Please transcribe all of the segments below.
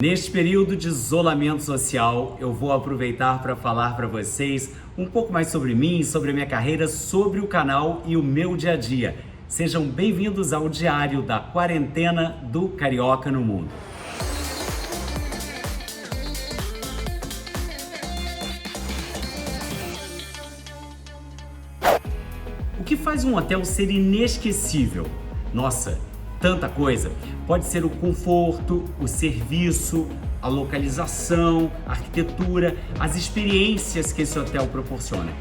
Neste período de isolamento social, eu vou aproveitar para falar para vocês um pouco mais sobre mim, sobre a minha carreira, sobre o canal e o meu dia a dia. Sejam bem-vindos ao Diário da Quarentena do Carioca no Mundo. O que faz um hotel ser inesquecível? Nossa, tanta coisa. Pode ser o conforto, o serviço, a localização, a arquitetura, as experiências que esse hotel proporciona.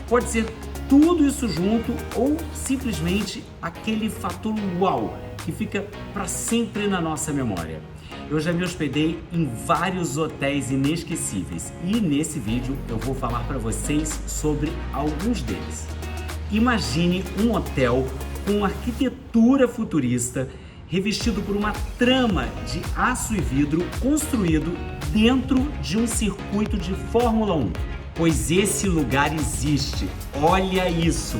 Pode ser tudo isso junto ou simplesmente aquele fator uau que fica para sempre na nossa memória. Eu já me hospedei em vários hotéis inesquecíveis e nesse vídeo eu vou falar para vocês sobre alguns deles. Imagine um hotel com arquitetura futurista, revestido por uma trama de aço e vidro construído dentro de um circuito de Fórmula 1. Pois esse lugar existe, olha isso!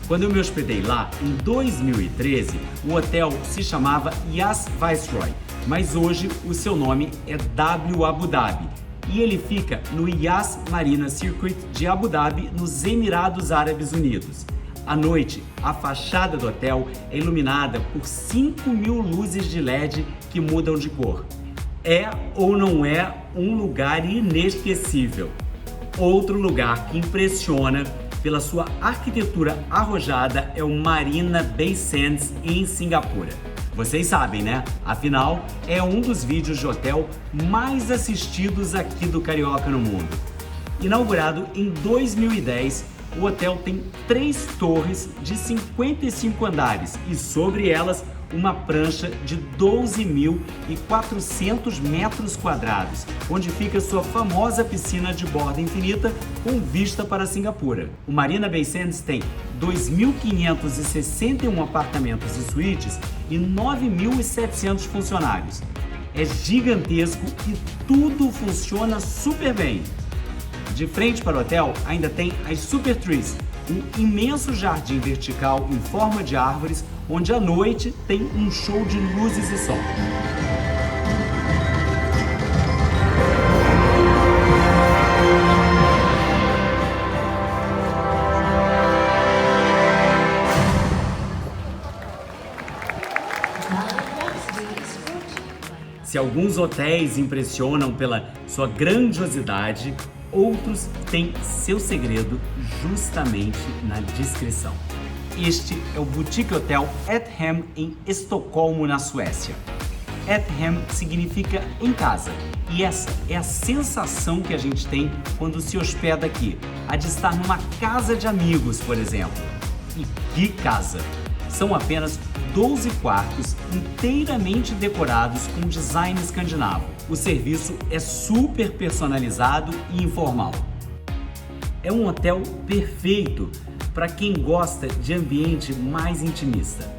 Quando eu me hospedei lá, em 2013, o hotel se chamava Yas Viceroy, mas hoje o seu nome é W Abu Dhabi e ele fica no Yas Marina Circuit de Abu Dhabi, nos Emirados Árabes Unidos. À noite, a fachada do hotel é iluminada por 5.000 luzes de LED que mudam de cor. É ou não é um lugar inesquecível? Outro lugar que impressiona pela sua arquitetura arrojada é o Marina Bay Sands em Singapura. Vocês sabem, né? Afinal, é um dos vídeos de hotel mais assistidos aqui do Carioca no Mundo. Inaugurado em 2010, o hotel tem 3 torres de 55 andares e sobre elas uma prancha de 12.400 metros quadrados, onde fica sua famosa piscina de borda infinita com vista para Singapura. O Marina Bay Sands tem 2.561 apartamentos e suítes e 9.700 funcionários. É gigantesco e tudo funciona super bem. De frente para o hotel ainda tem as Super Trees, um imenso jardim vertical em forma de árvores, onde à noite tem um show de luzes e som. Se alguns hotéis impressionam pela sua grandiosidade, outros têm seu segredo justamente na descrição. Este é o Boutique Hotel Etheim em Estocolmo, na Suécia. Etheim significa em casa e essa é a sensação que a gente tem quando se hospeda aqui, a de estar numa casa de amigos, por exemplo. E que casa! São apenas 12 quartos inteiramente decorados com design escandinavo. O serviço é super personalizado e informal. É um hotel perfeito para quem gosta de ambiente mais intimista.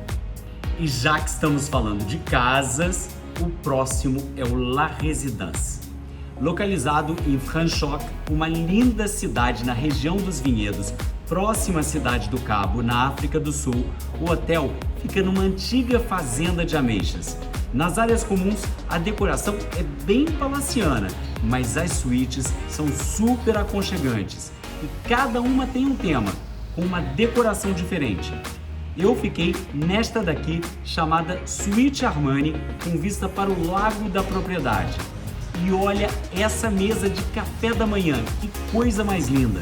E já que estamos falando de casas, o próximo é o La Résidence. Localizado em Franschhoek, uma linda cidade na região dos vinhedos, próxima à cidade do Cabo, na África do Sul, o hotel fica numa antiga fazenda de ameixas. Nas áreas comuns, a decoração é bem palaciana, mas as suítes são super aconchegantes e cada uma tem um tema, com uma decoração diferente. Eu fiquei nesta daqui, chamada Suite Armani, com vista para o lago da propriedade. E olha essa mesa de café da manhã, que coisa mais linda!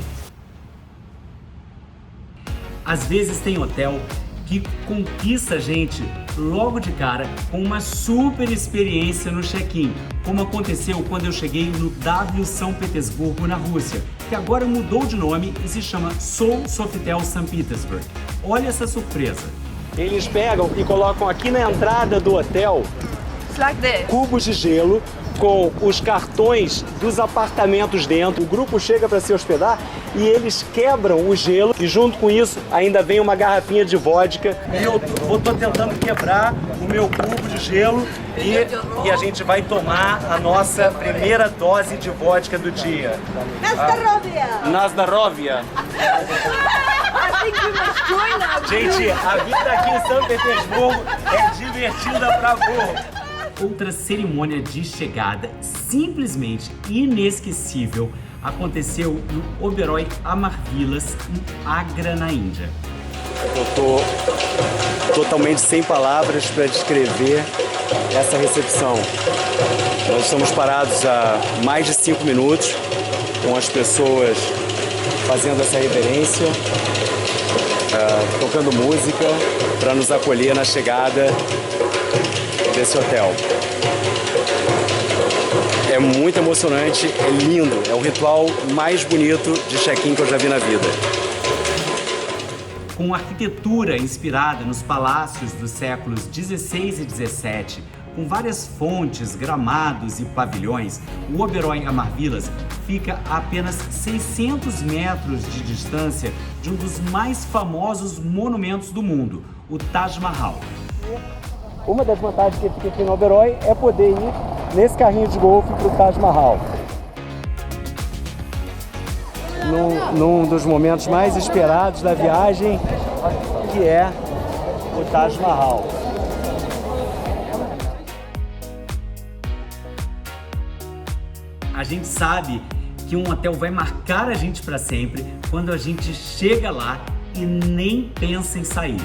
Às vezes tem hotel que conquista a gente logo de cara com uma super experiência no check-in, como aconteceu quando eu cheguei no W São Petersburgo, na Rússia, que agora mudou de nome e se chama Sofitel St. Petersburg. Olha essa surpresa! Eles pegam e colocam aqui na entrada do hotel cubos de gelo com os cartões dos apartamentos dentro. O grupo chega para se hospedar e eles quebram o gelo e junto com isso ainda vem uma garrafinha de vodka. E eu tô tentando quebrar o meu cubo de gelo e a gente vai tomar a nossa primeira dose de vodka do dia. Nazdarovia! Gente, a vida aqui em São Petersburgo é divertida pra burro. outra cerimônia de chegada simplesmente inesquecível aconteceu no Oberoi Amar Villas, em Agra, na Índia. Eu tô totalmente sem palavras para descrever essa recepção. Nós estamos parados há mais de 5 minutos com as pessoas fazendo essa reverência, tocando música para nos acolher na chegada desse hotel. É muito emocionante, é lindo, é o ritual mais bonito de check-in que eu já vi na vida. Com arquitetura inspirada nos palácios dos séculos 16 e 17, com várias fontes, gramados e pavilhões, o Oberoi Amar Villas fica a apenas 600 metros de distância de um dos mais famosos monumentos do mundo, o Taj Mahal. Uma das vantagens que fica aqui no Oberoi é poder ir nesse carrinho de golfe para o Taj Mahal. Num dos momentos mais esperados da viagem, que é o Taj Mahal. A gente sabe que um hotel vai marcar a gente para sempre quando a gente chega lá e nem pensa em sair.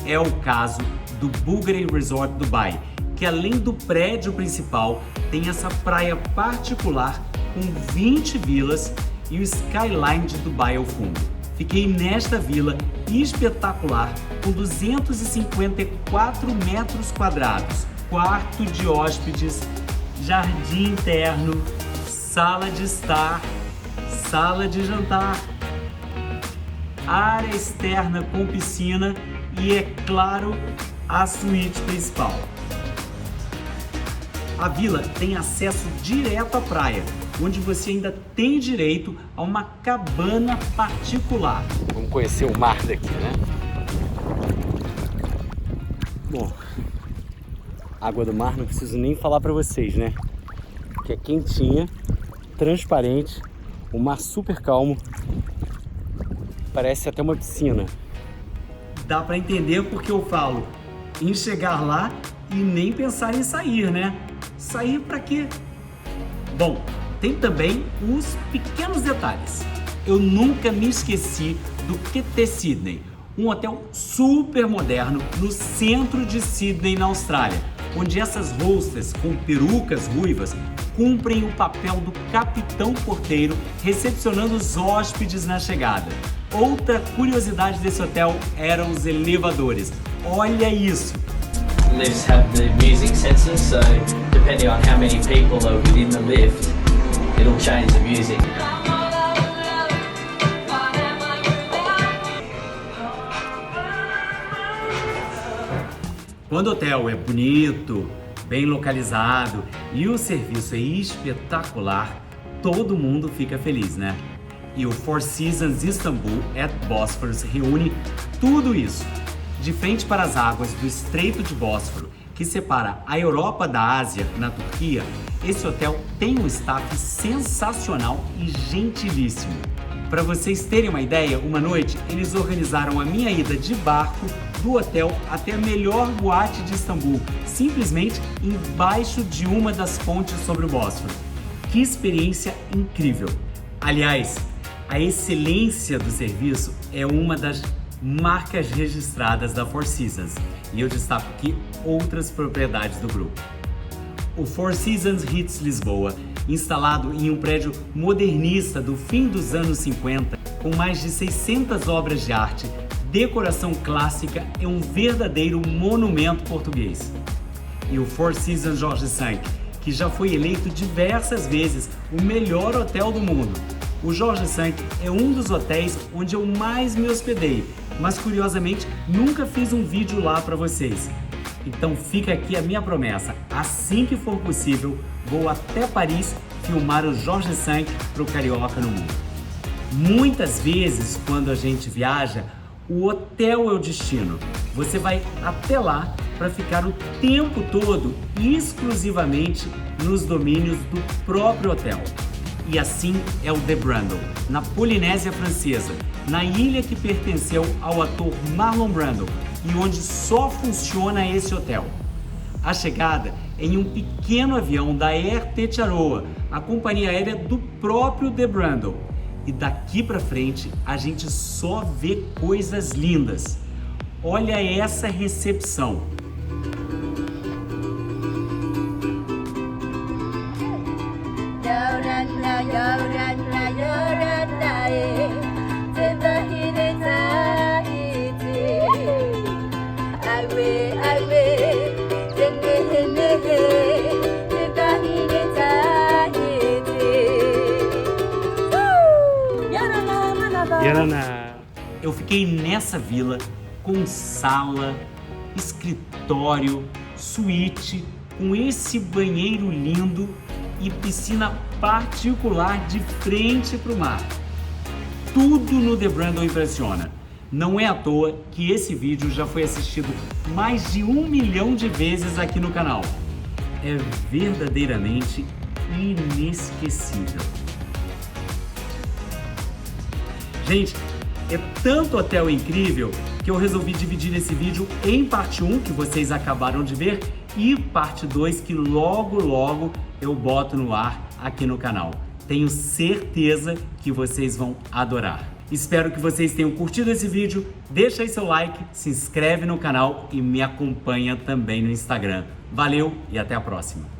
É o caso do Bugatti Resort Dubai, que além do prédio principal, tem essa praia particular com 20 vilas e o skyline de Dubai ao fundo. Fiquei nesta vila espetacular com 254 metros quadrados, quarto de hóspedes, jardim interno, sala de estar, sala de jantar, área externa com piscina e, é claro, a suíte principal. A vila tem acesso direto à praia, onde você ainda tem direito a uma cabana particular. Vamos conhecer o mar daqui, né? Bom, água do mar não preciso nem falar para vocês, né? Que é quentinha, transparente, o mar super calmo, parece até uma piscina. Dá para entender porque eu falo em chegar lá e nem pensar em sair, né? Sair para quê? Bom, tem também os pequenos detalhes. Eu nunca me esqueci do QT Sydney, um hotel super moderno no centro de Sydney, na Austrália, onde essas hostess com perucas ruivas cumprem o papel do capitão porteiro recepcionando os hóspedes na chegada. Outra curiosidade desse hotel eram os elevadores. Olha isso! Lifts have the music sensors, so depending on how many people are within the lift, it'll change the music. Quando o hotel é bonito, bem localizado e o serviço é espetacular, todo mundo fica feliz, né? E o Four Seasons Istanbul at Bosphorus reúne tudo isso. De frente para as águas do Estreito de Bósforo, que separa a Europa da Ásia, na Turquia, esse hotel tem um staff sensacional e gentilíssimo. Para vocês terem uma ideia, uma noite eles organizaram a minha ida de barco do hotel até a melhor boate de Istambul, simplesmente embaixo de uma das pontes sobre o Bósforo. Que experiência incrível! Aliás, a excelência do serviço é uma das marcas registradas da Four Seasons, e eu destaco aqui outras propriedades do grupo. O Four Seasons Hits Lisboa, instalado em um prédio modernista do fim dos anos 50, com mais de 600 obras de arte, decoração clássica, é um verdadeiro monumento português. E o Four Seasons Jorge V, que já foi eleito diversas vezes o melhor hotel do mundo. O Jorge V é um dos hotéis onde eu mais me hospedei, mas curiosamente nunca fiz um vídeo lá para vocês. Então fica aqui a minha promessa, assim que for possível, vou até Paris filmar o Jorge V para o Carioca no Mundo. Muitas vezes, quando a gente viaja, o hotel é o destino. Você vai até lá para ficar o tempo todo exclusivamente nos domínios do próprio hotel. E assim é o The Brundle, na Polinésia Francesa, na ilha que pertenceu ao ator Marlon Brando e onde só funciona esse hotel. A chegada em um pequeno avião da Air Tetiaroa, a companhia aérea do próprio The Brundle. E daqui pra frente a gente só vê coisas lindas. Olha essa recepção. Eu fiquei nessa vila com sala, escritório, suíte, com esse banheiro lindo e piscina particular de frente para o mar. Tudo no The Brundle impressiona. Não é à toa que esse vídeo já foi assistido mais de 1 milhão de vezes aqui no canal. É verdadeiramente inesquecível. Gente, é tanto hotel incrível que eu resolvi dividir esse vídeo em parte 1, que vocês acabaram de ver, e parte 2, que logo eu boto no ar aqui no canal. Tenho certeza que vocês vão adorar. Espero que vocês tenham curtido esse vídeo. Deixa aí seu like, se inscreve no canal e me acompanha também no Instagram. Valeu e até a próxima!